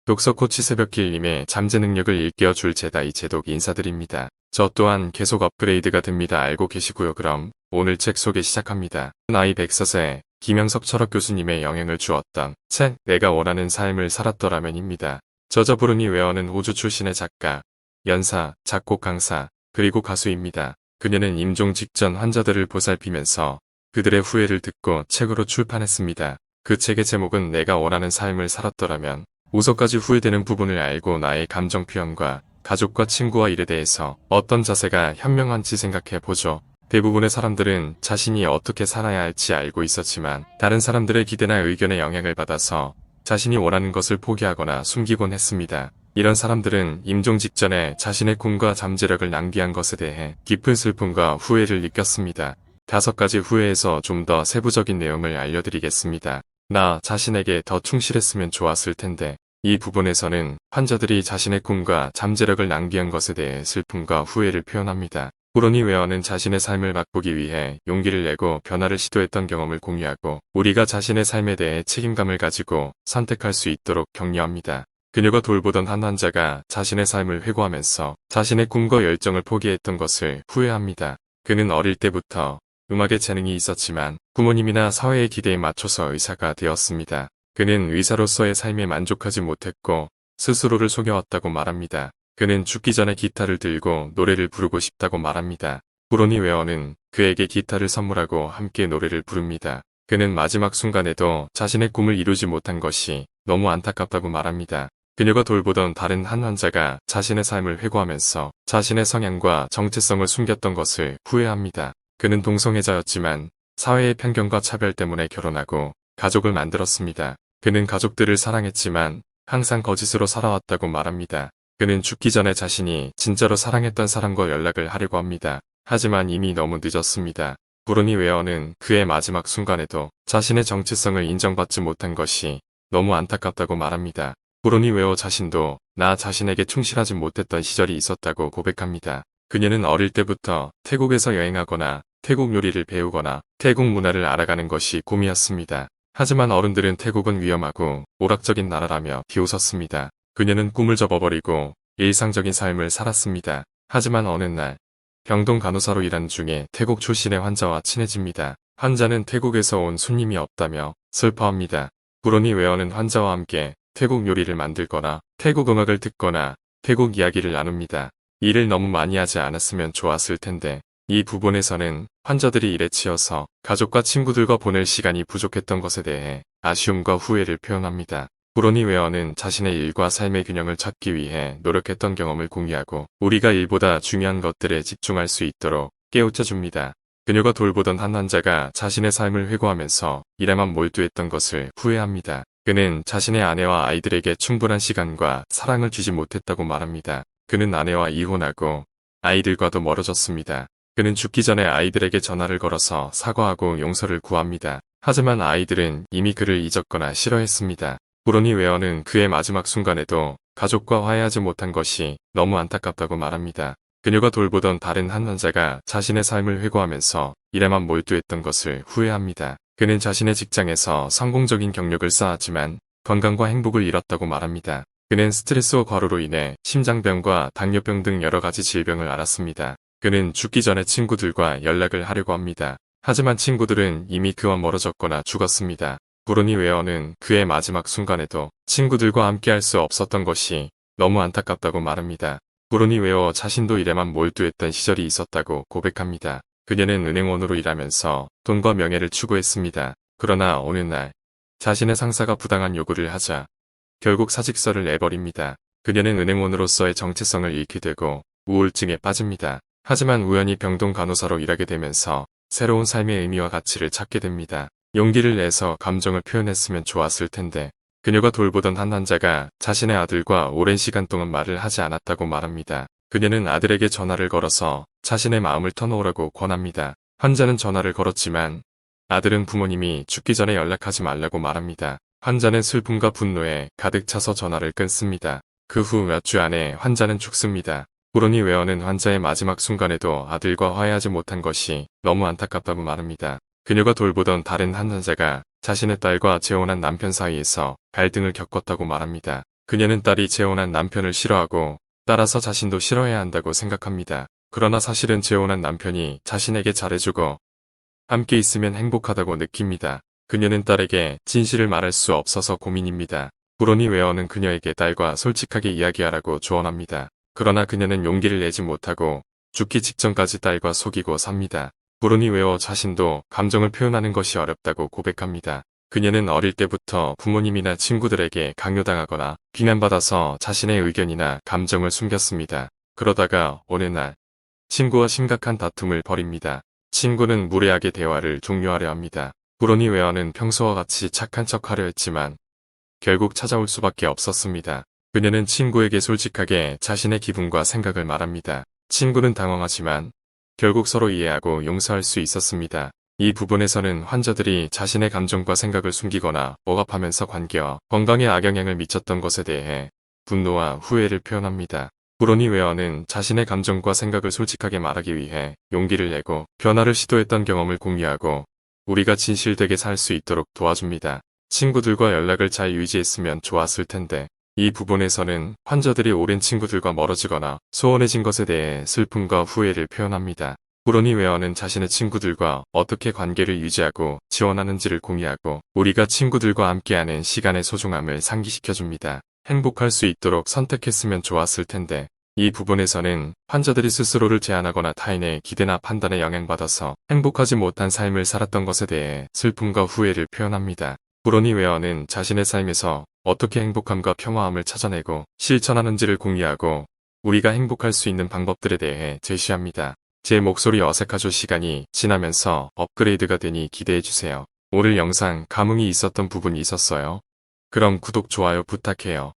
독서 코치 새벽길님의 잠재 능력을 일깨워줄 제다이 제독 인사드립니다. 저 또한 계속 업그레이드가 됩니다. 알고 계시고요. 그럼 오늘 책 소개 시작합니다. 나이 100섯에 김영석 철학 교수님의 영향을 주었던 책 내가 원하는 삶을 살았더라면입니다. 저자 브루니 웨어는 호주 출신의 작가, 연사, 작곡 강사, 그리고 가수입니다. 그녀는 임종 직전 환자들을 보살피면서 그들의 후회를 듣고 책으로 출판했습니다. 그 책의 제목은 내가 원하는 삶을 살았더라면. 우서까지 후회되는 부분을 알고 나의 감정 표현과 가족과 친구와 일에 대해서 어떤 자세가 현명한지 생각해 보죠. 대부분의 사람들은 자신이 어떻게 살아야 할지 알고 있었지만 다른 사람들의 기대나 의견에 영향을 받아서 자신이 원하는 것을 포기하거나 숨기곤 했습니다. 이런 사람들은 임종 직전에 자신의 꿈과 잠재력을 낭비한 것에 대해 깊은 슬픔과 후회를 느꼈습니다. 5가지 후회에서 좀 더 세부적인 내용을 알려드리겠습니다. 나 자신에게 더 충실했으면 좋았을 텐데. 이 부분에서는 환자들이 자신의 꿈과 잠재력을 낭비한 것에 대해 슬픔과 후회를 표현합니다. 브루니 웨어는 자신의 삶을 바꾸기 위해 용기를 내고 변화를 시도했던 경험을 공유하고 우리가 자신의 삶에 대해 책임감을 가지고 선택할 수 있도록 격려합니다. 그녀가 돌보던 한 환자가 자신의 삶을 회고하면서 자신의 꿈과 열정을 포기했던 것을 후회합니다. 그는 어릴 때부터 음악에 재능이 있었지만 부모님이나 사회의 기대에 맞춰서 의사가 되었습니다. 그는 의사로서의 삶에 만족하지 못했고 스스로를 속여왔다고 말합니다. 그는 죽기 전에 기타를 들고 노래를 부르고 싶다고 말합니다. 브루니 웨어는 그에게 기타를 선물하고 함께 노래를 부릅니다. 그는 마지막 순간에도 자신의 꿈을 이루지 못한 것이 너무 안타깝다고 말합니다. 그녀가 돌보던 다른 한 환자가 자신의 삶을 회고하면서 자신의 성향과 정체성을 숨겼던 것을 후회합니다. 그는 동성애자였지만 사회의 편견과 차별 때문에 결혼하고 가족을 만들었습니다. 그는 가족들을 사랑했지만 항상 거짓으로 살아왔다고 말합니다. 그는 죽기 전에 자신이 진짜로 사랑했던 사람과 연락을 하려고 합니다. 하지만 이미 너무 늦었습니다. 브루니 웨어는 그의 마지막 순간에도 자신의 정체성을 인정받지 못한 것이 너무 안타깝다고 말합니다. 브루니 웨어 자신도 나 자신에게 충실하지 못했던 시절이 있었다고 고백합니다. 그녀는 어릴 때부터 태국에서 여행하거나 태국 요리를 배우거나 태국 문화를 알아가는 것이 꿈이었습니다. 하지만 어른들은 태국은 위험하고 오락적인 나라라며 비웃었습니다. 그녀는 꿈을 접어버리고 일상적인 삶을 살았습니다. 하지만 어느 날 병동 간호사로 일하는 중에 태국 출신의 환자와 친해집니다. 환자는 태국에서 온 손님이 없다며 슬퍼합니다. 브루니 웨어는 환자와 함께 태국 요리를 만들거나 태국 음악을 듣거나 태국 이야기를 나눕니다. 일을 너무 많이 하지 않았으면 좋았을 텐데 이 부분에서는 환자들이 일에 치여서 가족과 친구들과 보낼 시간이 부족했던 것에 대해 아쉬움과 후회를 표현합니다. 브루니 웨어는 자신의 일과 삶의 균형을 찾기 위해 노력했던 경험을 공유하고 우리가 일보다 중요한 것들에 집중할 수 있도록 깨우쳐줍니다. 그녀가 돌보던 한 환자가 자신의 삶을 회고하면서 일에만 몰두했던 것을 후회합니다. 그는 자신의 아내와 아이들에게 충분한 시간과 사랑을 주지 못했다고 말합니다. 그는 아내와 이혼하고 아이들과도 멀어졌습니다. 그는 죽기 전에 아이들에게 전화를 걸어서 사과하고 용서를 구합니다. 하지만 아이들은 이미 그를 잊었거나 싫어했습니다. 브루니 웨어는 그의 마지막 순간에도 가족과 화해하지 못한 것이 너무 안타깝다고 말합니다. 그녀가 돌보던 다른 한 환자가 자신의 삶을 회고하면서 일에만 몰두했던 것을 후회합니다. 그는 자신의 직장에서 성공적인 경력을 쌓았지만 건강과 행복을 잃었다고 말합니다. 그는 스트레스와 과로로 인해 심장병과 당뇨병 등 여러 가지 질병을 앓았습니다. 그는 죽기 전에 친구들과 연락을 하려고 합니다. 하지만 친구들은 이미 그와 멀어졌거나 죽었습니다. 브루니 웨어는 그의 마지막 순간에도 친구들과 함께할 수 없었던 것이 너무 안타깝다고 말합니다. 브루니 웨어 자신도 일에만 몰두했던 시절이 있었다고 고백합니다. 그녀는 은행원으로 일하면서 돈과 명예를 추구했습니다. 그러나 어느 날 자신의 상사가 부당한 요구를 하자 결국 사직서를 내버립니다. 그녀는 은행원으로서의 정체성을 잃게 되고 우울증에 빠집니다. 하지만 우연히 병동 간호사로 일하게 되면서 새로운 삶의 의미와 가치를 찾게 됩니다. 용기를 내서 감정을 표현했으면 좋았을 텐데 그녀가 돌보던 한 환자가 자신의 아들과 오랜 시간 동안 말을 하지 않았다고 말합니다. 그녀는 아들에게 전화를 걸어서 자신의 마음을 터놓으라고 권합니다. 환자는 전화를 걸었지만 아들은 부모님이 죽기 전에 연락하지 말라고 말합니다. 환자는 슬픔과 분노에 가득 차서 전화를 끊습니다. 그 후 몇 주 안에 환자는 죽습니다. 브루니 웨어는 환자의 마지막 순간에도 아들과 화해하지 못한 것이 너무 안타깝다고 말합니다. 그녀가 돌보던 다른 한 환자가 자신의 딸과 재혼한 남편 사이에서 갈등을 겪었다고 말합니다. 그녀는 딸이 재혼한 남편을 싫어하고 따라서 자신도 싫어해야 한다고 생각합니다. 그러나 사실은 재혼한 남편이 자신에게 잘해주고 함께 있으면 행복하다고 느낍니다. 그녀는 딸에게 진실을 말할 수 없어서 고민입니다. 브로니 웨어는 그녀에게 딸과 솔직하게 이야기하라고 조언합니다. 그러나 그녀는 용기를 내지 못하고 죽기 직전까지 딸과 속이고 삽니다. 브로니 웨어 자신도 감정을 표현하는 것이 어렵다고 고백합니다. 그녀는 어릴 때부터 부모님이나 친구들에게 강요당하거나 비난받아서 자신의 의견이나 감정을 숨겼습니다. 그러다가 어느 날 친구와 심각한 다툼을 벌입니다. 친구는 무례하게 대화를 종료하려 합니다. 브로니 웨어는 평소와 같이 착한 척하려 했지만 결국 찾아올 수밖에 없었습니다. 그녀는 친구에게 솔직하게 자신의 기분과 생각을 말합니다. 친구는 당황하지만 결국 서로 이해하고 용서할 수 있었습니다. 이 부분에서는 환자들이 자신의 감정과 생각을 숨기거나 억압하면서 관계와 건강에 악영향을 미쳤던 것에 대해 분노와 후회를 표현합니다. 브로니 웨어는 자신의 감정과 생각을 솔직하게 말하기 위해 용기를 내고 변화를 시도했던 경험을 공유하고 우리가 진실되게 살 수 있도록 도와줍니다. 친구들과 연락을 잘 유지했으면 좋았을 텐데 이 부분에서는 환자들이 오랜 친구들과 멀어지거나 소원해진 것에 대해 슬픔과 후회를 표현합니다. 브로니 웨어는 자신의 친구들과 어떻게 관계를 유지하고 지원하는지를 공유하고 우리가 친구들과 함께하는 시간의 소중함을 상기시켜줍니다. 행복할 수 있도록 선택했으면 좋았을 텐데 이 부분에서는 환자들이 스스로를 제한하거나 타인의 기대나 판단에 영향받아서 행복하지 못한 삶을 살았던 것에 대해 슬픔과 후회를 표현합니다. 브로니 웨어는 자신의 삶에서 어떻게 행복함과 평화함을 찾아내고 실천하는지를 공유하고 우리가 행복할 수 있는 방법들에 대해 제시합니다. 제 목소리 어색하죠? 시간이 지나면서 업그레이드가 되니 기대해주세요. 오늘 영상 감흥이 있었던 부분이 있었어요? 그럼 구독, 좋아요 부탁해요.